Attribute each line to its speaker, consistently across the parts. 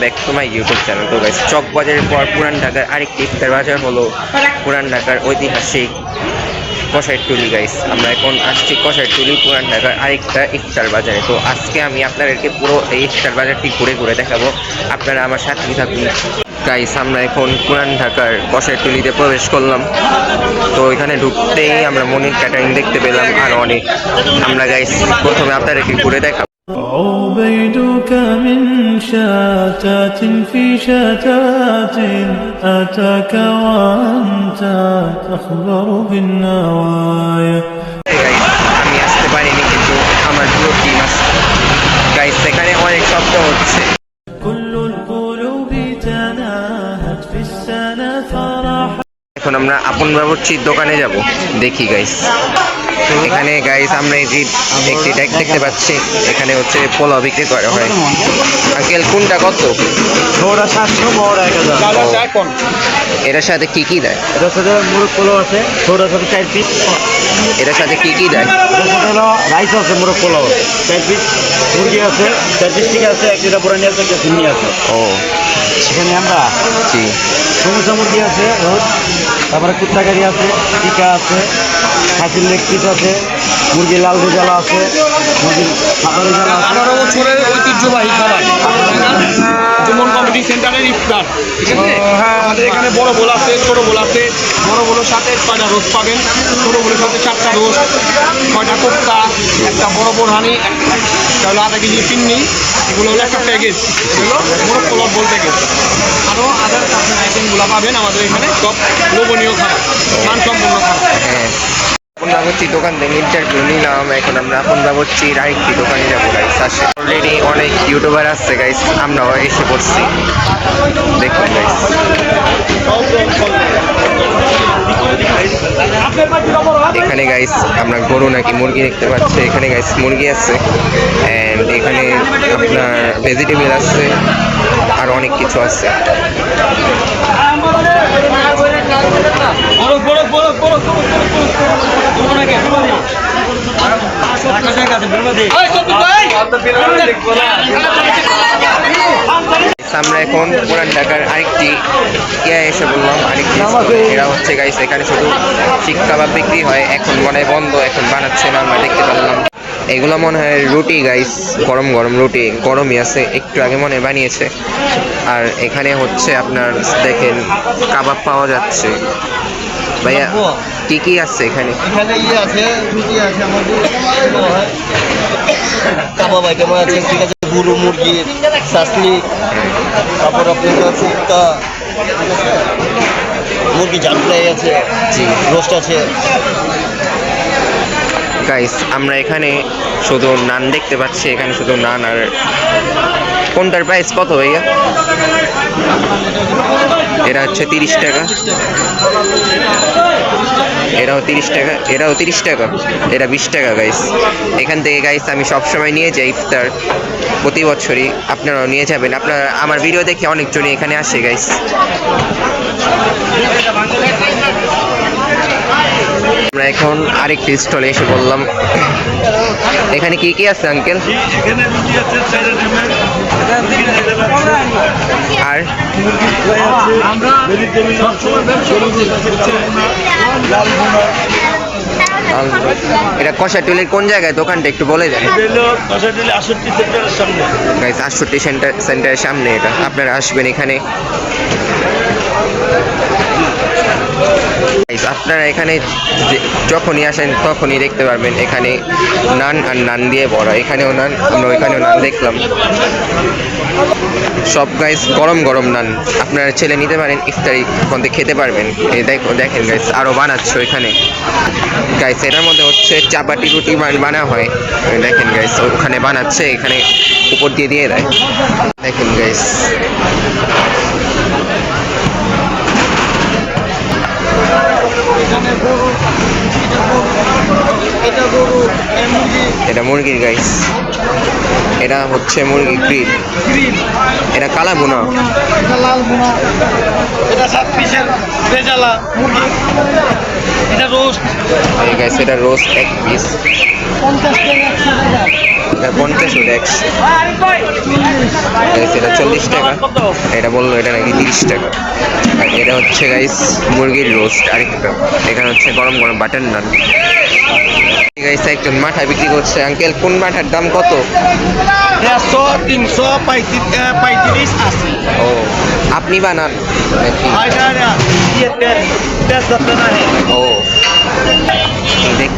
Speaker 1: Back to my YouTube channel. তো guys, চক বাজারের পর পুরান ঢাকার আরেকটি ইফতার বাজার হলো পুরান ঢাকার ঐতিহাসিক কষাইটুলি। গাইস, আমরা এখন আসছি কষাইটুলি পুরান ঢাকার আরেকটা ইফতার বাজারে। তো আজকে আমি আপনাদেরকে পুরো এই ইফতার বাজারটি ঘুরে ঘুরে দেখাবো, আপনারা আমার সাথেই থাকুন। গাইস, আমরা এখন পুরান ঢাকার কষাইটুলিতে প্রবেশ করলাম। তো এখানে ঢুকতেই আমরা মনির ক্যাটারিং দেখতে পেলাম আর অনেক। আমরা গাইস প্রথমে আপনাদেরকে ঘুরে দেখাবো।
Speaker 2: عبيدك من شتات في شتات أتاك وأنت تخبر بالنوايا।
Speaker 1: আমি আসতে পারিনি, কিন্তু আমার পুরো টিম আসছে। গাইস, এখানে অনেক শব্দ হচ্ছে।
Speaker 2: كل القلوب تناهت في السنة فرح।
Speaker 1: এখন আমরা আপন বাবুর্চির দোকানে যাব, দেখি গাইস। এখানে গাইস আমরা একটি ট্যাগ দেখতে পাচ্ছি, এখানে হচ্ছে পোলাও বিক্রি করা হয়। আঙ্কেল, কোনটা কত?
Speaker 3: ওটা 700, ওটা 1000।
Speaker 1: এটার সাথে কি কি দেয়?
Speaker 3: এটার সাথে মুরগ পোলাও আছে, ওটার সাথে 4 পিস।
Speaker 1: এটার সাথে কি কি দেয়?
Speaker 3: এটার সাথে হলো রাইস আছে, মুরগ পোলাও 4 পিস, মুরগি আছে 4 পিস, ঠিক আছে, 1 লিটার পুরানি আছে, 1 চিনি আছে।
Speaker 1: ও,
Speaker 3: এখানে আমরা
Speaker 1: জি,
Speaker 3: সমুচা মুরগি আছে, তারপরে কুত্তা কারি আছে, টিকা আছে, খাসির লেগ পিস আছে, মুরগির লাল রেজালা আছে, মুরগির সাদা রেজালা আছে।
Speaker 4: 18 বছরের ঐতিহ্যবাহী খাবার যেমন কমিটি সেন্টারের ইফতার, ঠিক আছে। আমাদের এখানে বড় বোল আছে, ছোট বোল আছে। বড় বোলের সাথে 6টা রোস্ট পাবেন, ছোট বোলের সাথে 4টা রোস্ট, 6টা কোপ্তা, একটা বড় বোরহানি, একটা হলো আধা কেজি পিন্নি। এগুলো হলো একটা প্যাকেজ, এগুলো মোরগ পোলাও বোল প্যাকেজ। আরও আদার কাপের আইটেমগুলো পাবেন আমাদের এখানে, সব লোভনীয় খাবার, মানসম্পন্ন খাবার।
Speaker 1: হ্যাঁ। আপন বাবুর্চির দোকান থেকে ইন্টারভিউ নিলাম, এখন আমরা আপন বাবুর্চির আরেকটি দোকানে যাবো। গাইস, আসে অলরেডি অনেক ইউটিউবার আসছে গাইস, আমরাও এসে পড়ছি, দেখুন গাইস। এখানে গাইস আমরা গরু নাকি মুরগি দেখতে পাচ্ছি। এখানে গাইস মুরগি আছে, অ্যান্ড এখানে আপনার ভেজিটেবল আছে, আর অনেক কিছু আছে। আমরা এখন পুরান ঢাকার আরেকটি এসে বললাম, আরেকটি এরা হচ্ছে গাইস, এখানে শুধু শিক কাবাব বিক্রি হয়। এখন মনে হয় বন্ধ, এখন বানাচ্ছে না, আমরা দেখতে পারলাম। এগুলো মনে হয় রুটি গাইস, গরম গরম রুটি, গরমই আছে, একটু আগে মনে হয় বানিয়েছে। আর এখানে হচ্ছে আপনার দেখেন কাবাব পাওয়া যাচ্ছে। ভাইয়া, কি কি আছে এখানে?
Speaker 3: এখানে আছে, রুটি আছে, আমাদের কাবাব আইটেম আছে, ঠিক আছে, গরু মুরগির চাসনি, তারপর আপনার আছে একটা মুরগি জাল ফ্রাই আছে,
Speaker 1: জি,
Speaker 3: রোস্ট আছে।
Speaker 1: গাইস, আমরা এখানে শুধু নান দেখতে পাচ্ছি, এখানে শুধু নান। আর কোনটার প্রাইস কত ভাইয়া? এটা হচ্ছে 30 টাকা, এটাও 30 টাকা, এটাও 30 টাকা, এটা 20 টাকা। গাইস, এখান থেকে গাইস আমি সবসময় নিয়ে যাই ইফতার, প্রতি বছরই। আপনারাও নিয়ে যাবেন, আপনারা আমার ভিডিও দেখে অনেকজনই এখানে আসে গাইস। আমরা এখন আরেকটি স্টলে এসে বললাম। এখানে কি কি আছে আঙ্কেল? আর এটা কষাইটুলির কোন জায়গায় দোকানটা একটু বলে দেন গাইস? 68 সেন্টারের সামনে এটা, আপনারা আসবেন এখানে। আপনারা এখানে যখনই আসেন তখনই দেখতে পারবেন এখানে নান আর নান দিয়ে বড়া। এখানেও নান, আমরা ওইখানেও নান দেখলাম। সব গাইস গরম গরম নান, আপনারা ছেলে নিতে পারেন, ইফতারি মধ্যে খেতে পারবেন। এই দেখেন গাইস, আরও বানাচ্ছে ওইখানে গাইস। এটার মধ্যে হচ্ছে চাপাটি রুটি বানা হয়, দেখেন গাইস, ওখানে বানাচ্ছে, এখানে উপর দিয়ে দিয়ে দেয়, দেখেন গাইস। এটা মুরগির গাইস। এটা হচ্ছে মুরগি গ্রিল, এটা কালা বোনা,
Speaker 3: এটা লাল বোনা, এটা 7 পিসের রেজালা মুরগি, এটা রোস্ট
Speaker 1: এই গাইস এটা রোস্ট 1 পিস
Speaker 3: 50 টাকা 100 টাকা,
Speaker 1: এটা 50 ওটা 100 গাইস, এটা 40 টাকা, এটা বললো এটা নাকি 30 টাকা। আর এটা হচ্ছে গাইস মুরগির রোস্ট আরেকটা, এখানে হচ্ছে গরম গরম বাটার নান। গাইস একজন মাঠা বিক্রি করছে। আঙ্কেল কোন মাঠার দাম কত?
Speaker 3: 150 300 35 80
Speaker 1: ও আপনি বানান নাকি? ও দেখ,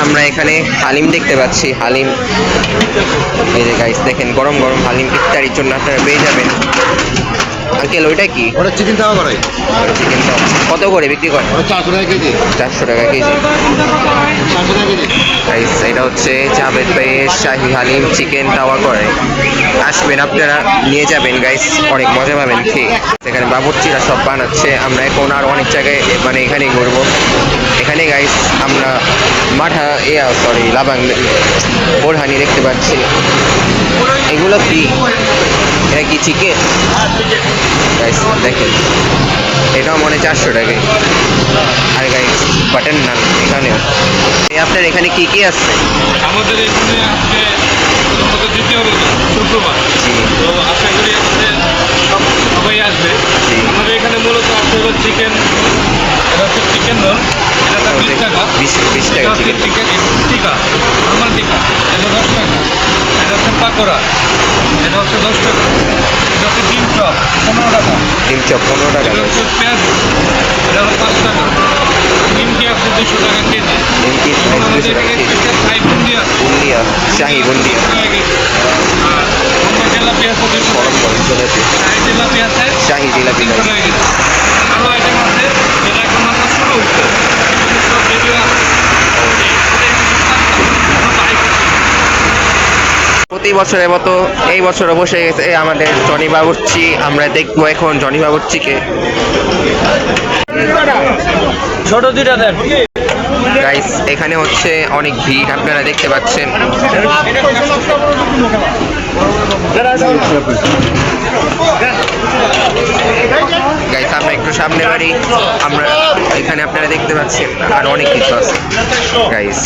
Speaker 1: আমরা এখানে হালিম দেখতে পাচ্ছি, হালিম। এই যে গাইস দেখেন গরম গরম হালিম ইফতারির জন্য আপনারা পেয়ে যাবেন। আঙ্কেল ওইটা কি?
Speaker 3: ওটা চিকেন তাওয়া করাই,
Speaker 1: চিকেন কত করে বিক্রি করেন?
Speaker 3: ওটা 400 টাকা কেজি,
Speaker 1: 400 টাকা কেজি।
Speaker 3: 400 টাকা কেজি।
Speaker 1: গাইস এটা হচ্ছে জাভেদ ভাইয়ের শাহি হালিম চিকেন তাওয়া করে, আসবেন আপনারা নিয়ে যাবেন গাইস, অনেক মজা পাবেন খেয়ে। এখানে বাবুর্চিরা সব বানাচ্ছে। আমরা এখন আর অনেক জায়গায় মানে এখানেই ঘুরবো। এখানে গাইস আমরা মাঠা সরি লাবাং বোরহানি দেখতে পাচ্ছি। এগুলো কি? এটা কি চিকেন? গাইস দেখেন এটাও মনে 400 টাকায়। আর গাইস বাটার নান এখানেও। আপনার এখানে কি কি আছে?
Speaker 4: আমাদের এখানে আজকে আমাদের দ্বিতীয় শুক্রবার, তো আশা করি আমাদের সবাই আসবে। আমাদের এখানে মূলত আছে হলো চিকেন, এটা হচ্ছে চিকেন রোল, এটা 20 টাকা,
Speaker 1: 20 টাকা চিকেন
Speaker 4: চিকেন টিকা, নর্মাল টিকা, এটা 10 টাকা, এটা হচ্ছে পাকোড়া, এটা হচ্ছে 10 টাকা, এটা হচ্ছে ডিম চপ 15 টাকা,
Speaker 1: ডিম চপ 15 টাকা,
Speaker 4: এটা হচ্ছে পেঁয়াজ, এটা হলো 5 টাকা, নিমকি আছে 200 টাকা কেজি।
Speaker 1: নিমকি
Speaker 4: আমাদের
Speaker 1: 200 টাকা
Speaker 4: এখানে
Speaker 1: কেজি।
Speaker 4: স্পেশাল থাই বুন্দি আছে,
Speaker 1: বুন্দিয়া শাহি বুন্দিয়া
Speaker 4: আর অন্য জিলাপি আছে 200
Speaker 1: গরম
Speaker 4: টাকা,
Speaker 1: গরম জিলাপি,
Speaker 4: শাহি জিলাপি আছে
Speaker 1: শাহি জিলাপি
Speaker 4: 300 টাকা কেজি। আরও আইটেম আছে যেটা এখন মাত্র শুরু হচ্ছে, সব রেডি আছে।
Speaker 1: প্রতি বছরের মতো এই বছরও বসে গেছে আমাদের জনি বাবুর্চি। আমরা দেখবো এখন জনি বাবুর্চিকে।
Speaker 3: ছোট দুইটা দেন।
Speaker 1: গাইস এখানে হচ্ছে অনেক ভিড় আপনারা দেখতে পাচ্ছেন। গাইস আমরা একটু সামনে বাড়ি, আমরা এখানে আপনারা দেখতে পাচ্ছেন আর অনেক কিছু আছে গাইস।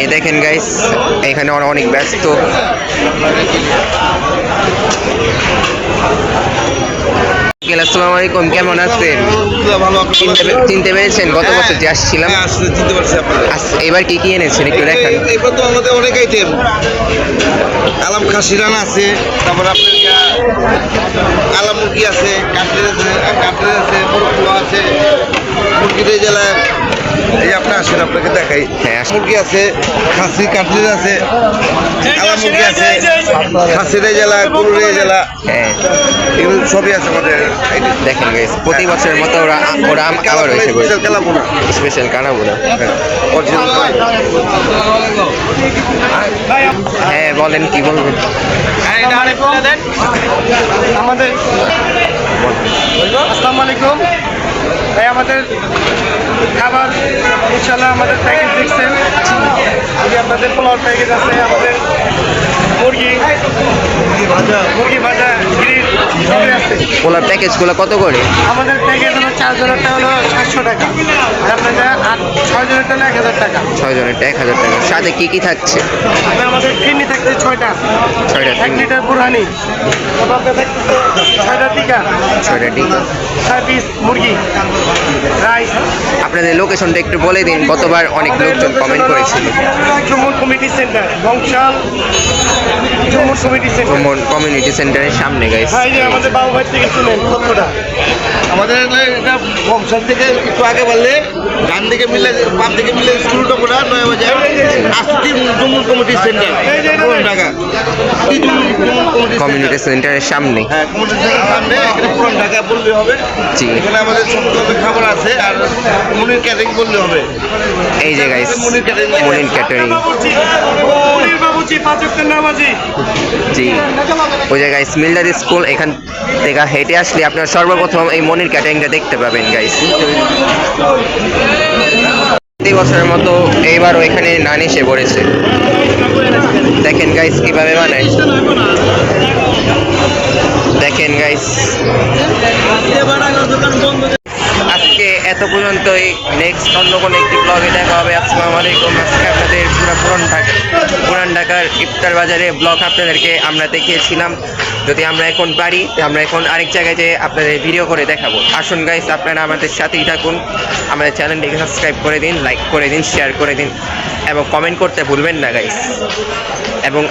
Speaker 1: এই দেখেন গাইস এখানে অনেক ব্যস্ত। আসসালামু আলাইকুম, কেমন আছেন? চিনতে পেরেছেন? গত বছর যে আসছিলাম।
Speaker 3: চিনতে পারছি আপনারা।
Speaker 1: এবার কি কি এনেছেন একটু দেখান।
Speaker 3: এবার তো আমাদের অনেক আইটেম, আলাম খাসি রানা আছে, তারপর আপনার আলাম মুরগি আছে, কাটলেট আছে, বড় পোয়া আছে, মুরগির জেলা। এই আপনি আসেন, আপনাকে দেখাই।
Speaker 1: হ্যাঁ, আসেন।
Speaker 3: মুরগি আছে, খাসি কাটলেট আছে, আলাম মুরগি আছে, খাসির জেলা, গরুর জেলা,
Speaker 1: হ্যাঁ
Speaker 3: এগুলো সবই আছে আমাদের।
Speaker 1: দেখেন গাইস প্রতি বছরের মতো ওরা আবার হয়েছে
Speaker 3: কেলাবোনা
Speaker 1: স্পেশাল কানাবো না।
Speaker 3: অরিজিনাল।
Speaker 1: হ্যাঁ বলেন কি বলবেন।
Speaker 3: আমাদের আসসালামু আলাইকুম ভাই, আমাদের খাবার ইনশাল্লাহ আমাদের প্যাকেজ দেখছেন, আপনাদের পোলাও প্যাকেজ আছে, আমাদের মুরগি ভাজা গ্রিল সবই আছে।
Speaker 1: ওনার প্যাকেজগুলো কত করে?
Speaker 3: আমাদের প্যাকেজ হলো 4 জনেরটা হলো 700 টাকা, আর আপনাদের 6 জনেরটা হলো 1000 টাকা।
Speaker 1: 6 জনেরটা 1000 টাকা। সাথে কি কি থাকছে?
Speaker 3: আমাদের ফিরনি থাকছে 6টা,
Speaker 1: 6টা
Speaker 3: 1 লিটার বুরহানি, তারপর আপনার থাকছে 6টা টিকা,
Speaker 1: 6টা টিকা,
Speaker 3: 6 পিস মুরগি, রাইস।
Speaker 1: আপনাদের লোকেশনটা একটু বলে দিন, গতবার অনেক লোকজন কমেন্ট করেছিল।
Speaker 3: ঝুমুর কমিটি সেন্টার, বংশাল ঝুমুর কমিটি সেন্টার,
Speaker 1: কমিউনিটি সেন্টারের সামনে গাইস।
Speaker 3: ভাই যে আমাদের বাবু ভাই থেকে শুনেন তথ্যটা। আমাদের এটা বংশাল থেকে একটু আগে বললে ডান দিকে মিলে বাম দিকে মিলে স্কুলটা কোটা 9 বাজে আসছি ঝুমুর কমিটি সেন্টার, পুরান ঢাকা।
Speaker 1: কমিউনিটি সেন্টারের সামনে।
Speaker 3: হ্যাঁ, কমিটি সেন্টারের সামনে, এখানে পুরান ঢাকা বললে হবে।
Speaker 1: জি।
Speaker 3: এখানে আমাদের সমস্ত খাবার আছে, আর মনির ক্যাটারিং বললে হবে।
Speaker 1: এই যে গাইস মনির ক্যাটারিং। জি ওই যে গাইস মিলদার স্কুল, এখান থেকে হেঁটে আসলে আপনার সর্বপ্রথম এই মনির ক্যাটারিংটা দেখতে পাবেন গাইস। প্রতি বছরের মতো এইবারও এখানে নান এসে পড়েছে। দেখেন গাইস কিভাবে বানায়, দেখেন গাইস। আজকে এত পর্যন্তই, নেক্সট অন্য কোনো একটি ব্লগে দেখা হবে। আসসালামু আলাইকুম। আজকে আপনাদের পুরান ঢাকার ইফতার বাজারে ব্লগ আপনাদেরকে আমরা দেখিয়েছিলাম। যদি আমরা এখন পারি, আমরা এখন আরেক জায়গায় যেয়ে আপনাদের ভিডিও করে দেখাবো। আসুন গাইস, আপনারা আমাদের সাথেই থাকুন। আমাদের চ্যানেলটিকে সাবস্ক্রাইব করে দিন, লাইক করে দিন, শেয়ার করে দিন এবং কমেন্ট করতে ভুলবেন না গাইস। এবং